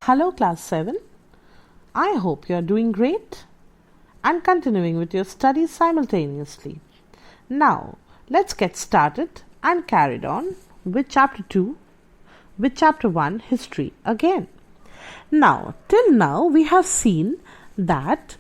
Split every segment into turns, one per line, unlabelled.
Hello class 7. I hope you are doing great and continuing with your studies simultaneously. Now let's get started and carried on with chapter 2 with chapter 1 history again. Now till now we have seen that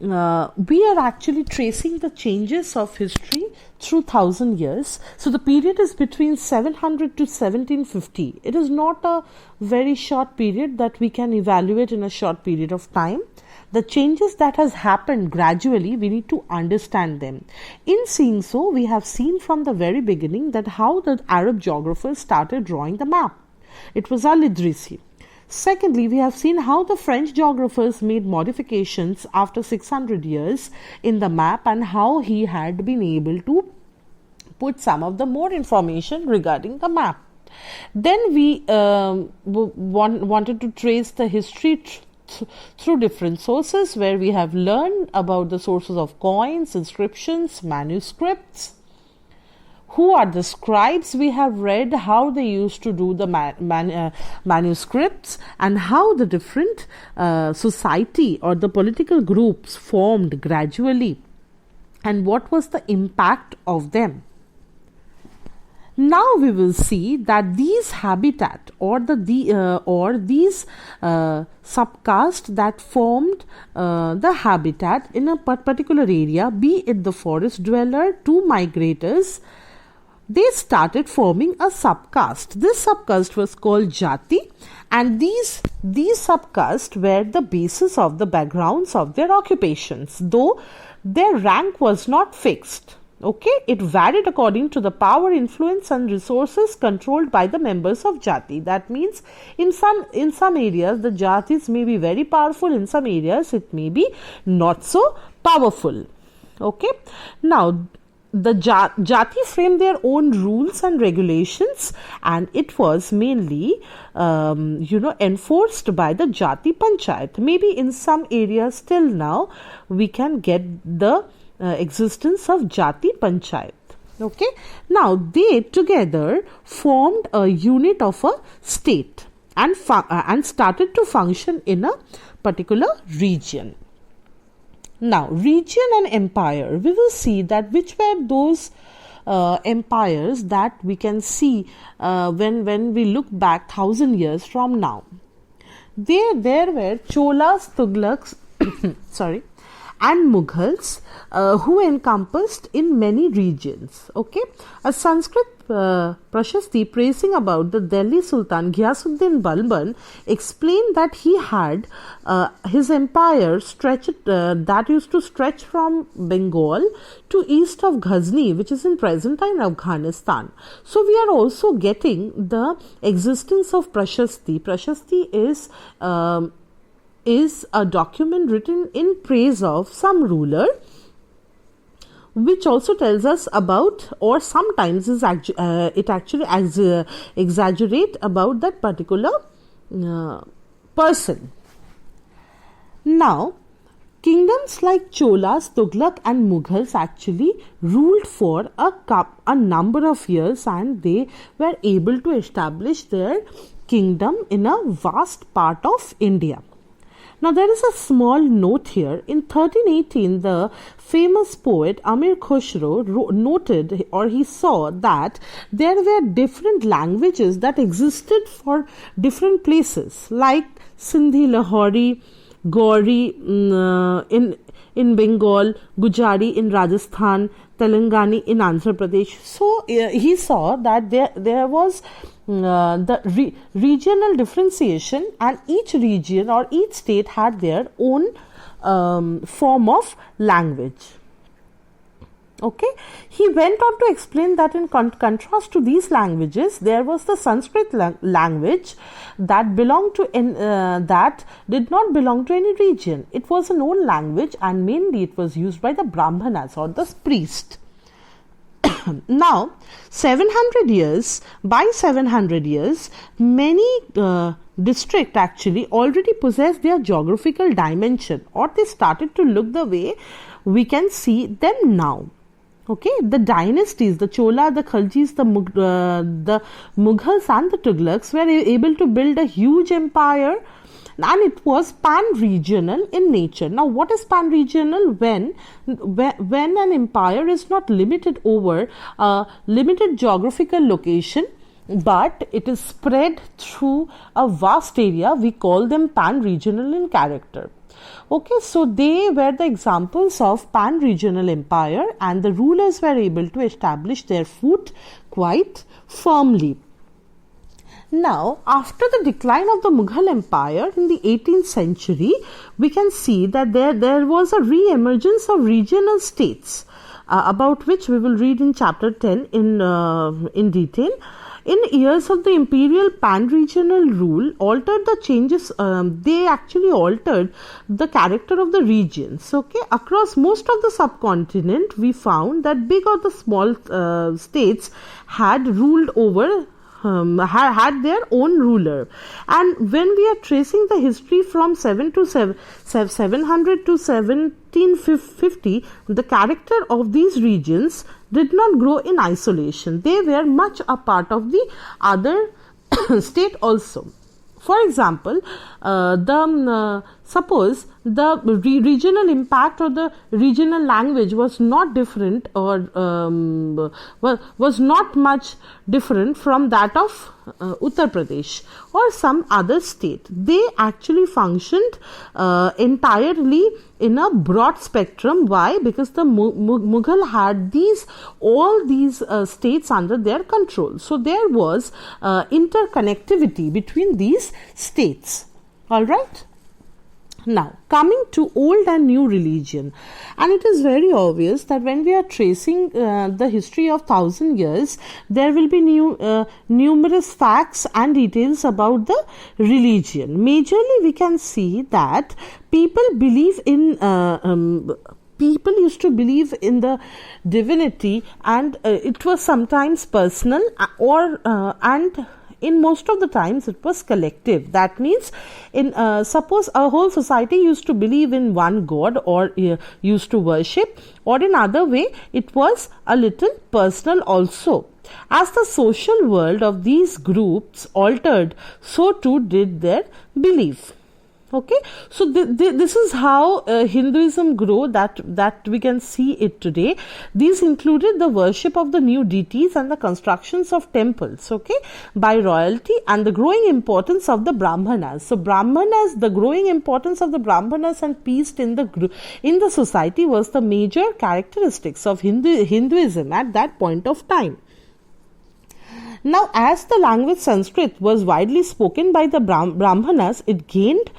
we are actually tracing the changes of history through 1000 years. So the period is between 700 to 1750. It is not a very short period that we can evaluate in a short period of time. The changes that has happened gradually, we need to understand them. In seeing so, we have seen from the very beginning that how the Arab geographers started drawing the map. It was Al-Idrisi. Secondly, we have seen how the French geographers made modifications after 600 years in the map and how he had been able to put some of the more information regarding the map. Then we wanted to trace the history through different sources where we have learned about the sources of coins, inscriptions, manuscripts. Who are the scribes? We have read how they used to do the manuscripts and how the different society or the political groups formed gradually and what was the impact of them. Now we will see that these habitat or these subcaste that formed the habitat in a particular area, be it the forest dweller to migrators, they started forming a subcaste. This subcaste was called Jati, and these subcaste were the basis of the backgrounds of their occupations, though their rank was not fixed. Okay, it varied according to the power, influence and resources controlled by the members of Jati. That means in some areas the Jatis may be very powerful, in some areas it may be not so powerful. Okay, now the Jati framed their own rules and regulations, and it was mainly enforced by the Jati Panchayat. Maybe in some areas still now we can get the existence of Jati Panchayat. Okay, now they together formed a unit of a state and started to function in a particular region. Now, region and empire, we will see that which were those empires that we can see when we look back 1000 years from now. There were Cholas, Tughlaqs, and Mughals who encompassed in many regions. Okay, a Sanskrit Prashasti praising about the Delhi Sultan Ghiyasuddin Balban explained that he had his empire that used to stretch from Bengal to east of Ghazni, which is in present-time Afghanistan. So we are also getting the existence of Prashasti. Prashasti is a document written in praise of some ruler, which also tells us about, or sometimes it actually exaggerate about that particular person. Now, kingdoms like Cholas, Tughlaq and Mughals actually ruled for a number of years, and they were able to establish their kingdom in a vast part of India. Now there is a small note here. In 1318, the famous poet Amir Khusro noted, or he saw, that there were different languages that existed for different places, like Sindhi, Lahori, Gauri in Bengal, Gujari in Rajasthan, Telangani in Andhra Pradesh. So he saw that there was the regional differentiation, and each region or each state had their own form of language. Okay, he went on to explain that in contrast to these languages, there was the Sanskrit language that that did not belong to any region. It was an old language, and mainly it was used by the Brahmanas or the priest. Now, by 700 years, many districts actually already possess their geographical dimension, or they started to look the way we can see them now. Okay, the dynasties, the Chola, the Khaljis, the Mughals and the Tughlaqs were able to build a huge empire and it was pan-regional in nature. Now, what is pan-regional? When an empire is not limited over a limited geographical location, but it is spread through a vast area, we call them pan-regional in character. Okay, so they were the examples of pan-regional empire, and the rulers were able to establish their foot quite firmly. Now, after the decline of the Mughal Empire in the 18th century, we can see that there was a re-emergence of regional states, about which we will read in chapter 10 in detail. In years of the imperial pan-regional rule, altered the changes. They actually altered the character of the regions. Okay, across most of the subcontinent, we found that big or the small states had ruled over. Had their own ruler, and when we are tracing the history from 700 to 1750, the character of these regions did not grow in isolation. They were much a part of the other state also. For example, suppose the regional impact or the regional language was not different, or was not much different from that of Uttar Pradesh or some other state. They actually functioned entirely in a broad spectrum. Why? Because the Mughal had all these states under their control. So there was interconnectivity between these states. All right. Now, coming to old and new religion, and it is very obvious that when we are tracing the history of 1000 years, there will be numerous facts and details about the religion. Majorly, we can see that people believe in people used to believe in the divinity, and it was sometimes personal, and in most of the times it was collective. That means, suppose a whole society used to believe in one god, or used to worship, or in other way it was a little personal also. As the social world of these groups altered, so too did their belief. Okay, so this is how Hinduism grew, that we can see it today. These included the worship of the new deities and the constructions of temples, okay, by royalty, and the growing importance of the Brahmanas. So the growing importance of the Brahmanas and peace in the society was the major characteristics of Hinduism at that point of time. Now, as the language Sanskrit was widely spoken by the Brahmanas, it gained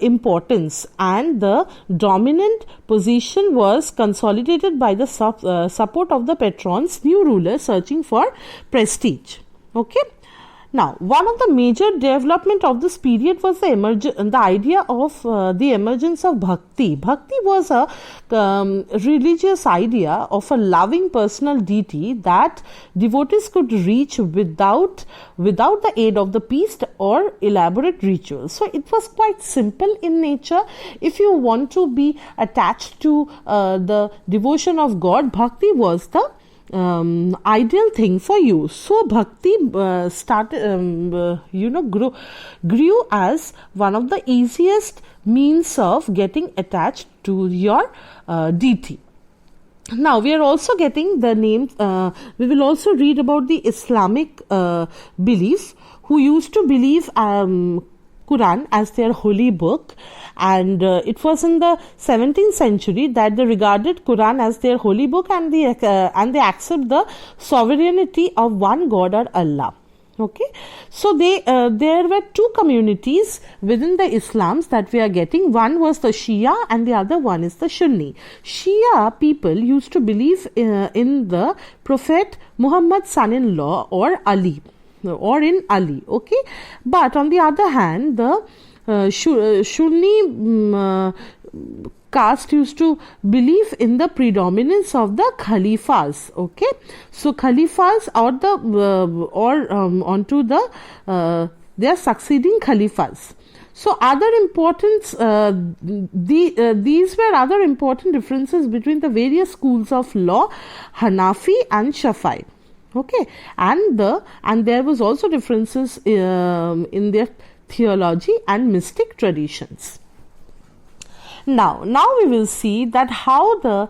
importance, and the dominant position was consolidated by the support of the patrons, new rulers searching for prestige. Okay. Now, one of the major development of this period was the idea of the emergence of bhakti. Bhakti was a religious idea of a loving personal deity that devotees could reach without the aid of the priest or elaborate rituals. So it was quite simple in nature. If you want to be attached to the devotion of God, bhakti was the ideal thing for you. So bhakti grew as one of the easiest means of getting attached to your deity. Now we are also getting the names. We will also read about the Islamic beliefs, who used to believe Quran as their holy book, and it was in the 17th century that they regarded Quran as their holy book, and they accept the sovereignty of one God, or Allah. Okay, so there were two communities within the Islams that we are getting. One was the Shia and the other one is the Sunni. Shia people used to believe in the Prophet Muhammad son-in-law, or Ali, or in Ali. Okay, but on the other hand, the Sunni caste used to believe in the predominance of the Khalifas. Okay, so Khalifas onto their succeeding Khalifas. So other importance, these were other important differences between the various schools of law, Hanafi and Shafi'i. Okay, and there was also differences in their theology and mystic traditions. Now we will see that how the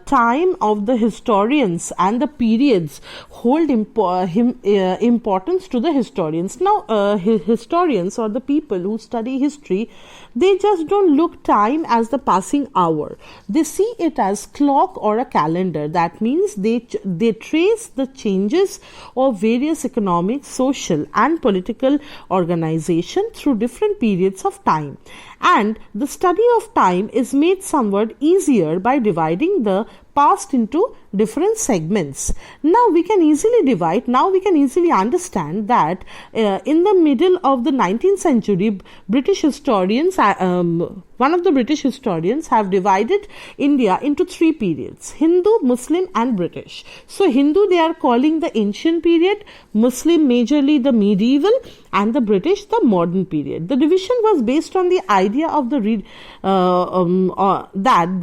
time of the historians and the periods hold importance to the historians. Now historians, or the people who study history, they just don't look time as the passing hour. They see it as clock or a calendar. That means they trace the changes of various economic, social and political organization through different periods of time. And the study of time is made somewhat easier by dividing the past into different segments. Now we can easily understand that in the middle of the 19th century, British historians, one of the British historians have divided India into three periods: Hindu, Muslim and British. So Hindu they are calling the ancient period, Muslim majorly the medieval, and the British the modern period. The division was based on the idea of that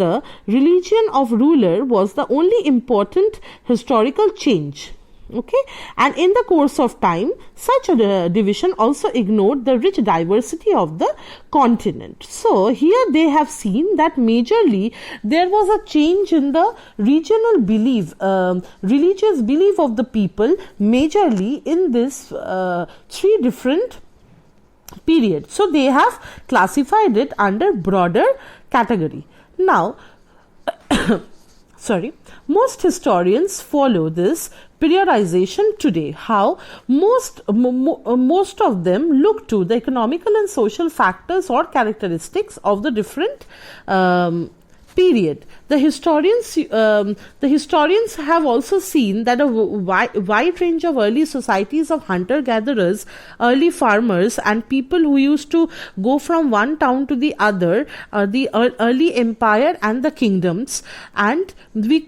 the religion of ruler was the only important historical change. Okay, and in the course of time, such a division also ignored the rich diversity of the continent. So here they have seen that majorly there was a change in the regional belief, religious belief of the people, majorly in this three different periods. So they have classified it under broader category. Now most historians follow this periodization today. How? Most of them look to the economical and social factors or characteristics of the different period. The historians have also seen that a wide range of early societies of hunter-gatherers, early farmers and people who used to go from one town to the other, the early empire and the kingdoms, and we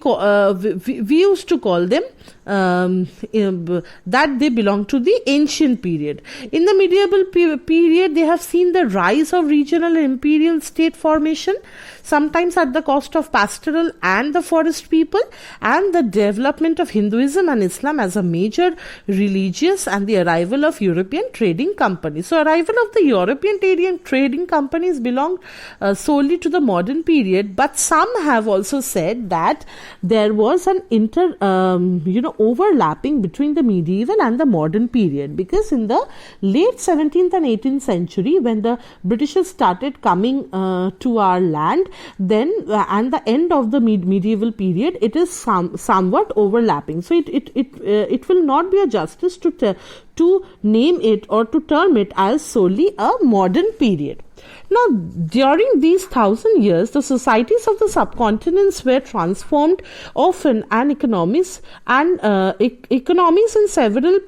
used to call them that they belong to the ancient period. In the medieval period, they have seen the rise of regional and imperial state formation, sometimes at the cost of pastoral and the forest people, and the development of Hinduism and Islam as a major religious, and the arrival of European trading companies. So arrival of the European trading companies belong solely to the modern period, but some have also said that there was an overlapping between the medieval and the modern period, because in the late 17th and 18th century, when the Britishers started coming to our land, then and the end of the medieval period, it is somewhat overlapping. So it will not be a justice to name it or to term it as solely a modern period. Now, during these 1,000 years, the societies of the subcontinents were transformed often, and economies in several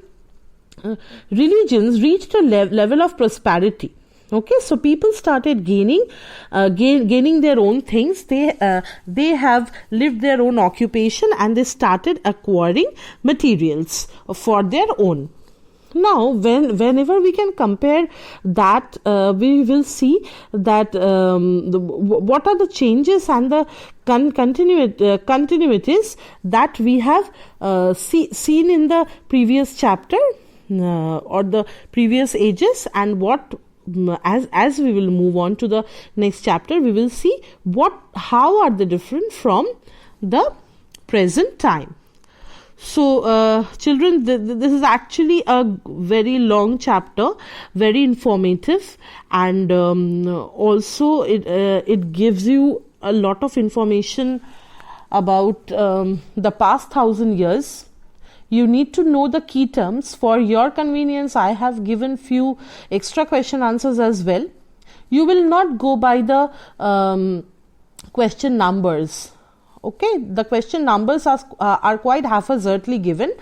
religions reached a level of prosperity. Okay, so people started gaining their own things. They have lived their own occupation, and they started acquiring materials for their own. Now, whenever we can compare that, we will see that what are the changes and the continuities that we have seen in the previous chapter or the previous ages, and what as we will move on to the next chapter, we will see how are they different from the present time. So children, this is actually a very long chapter, very informative, and also it gives you a lot of information about the past 1,000 years. You need to know the key terms. For your convenience, I have given few extra question answers as well. You will not go by the question numbers. Okay, the question numbers are quite haphazardly given.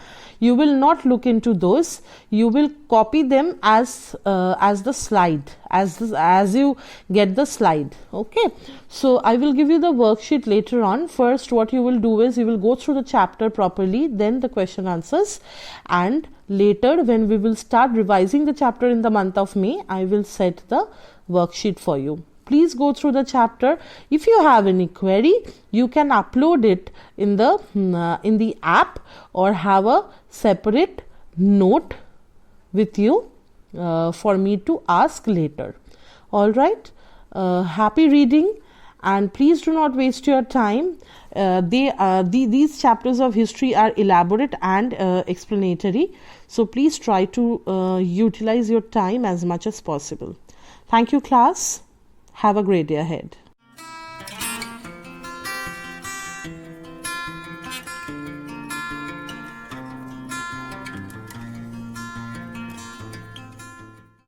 You will not look into those. You will copy them as the slide, as you get the slide. Okay, so I will give you the worksheet later on. First, what you will do is you will go through the chapter properly, then the question answers, and later when we will start revising the chapter in the month of May, I will set the worksheet for you. Please go through the chapter. If you have any query, you can upload it in the app, or have a separate note with you for me to ask later. All right. Happy reading, and please do not waste your time. These chapters of history are elaborate and explanatory, so please try to utilize your time as much as possible. Thank you, class. Have a great day ahead.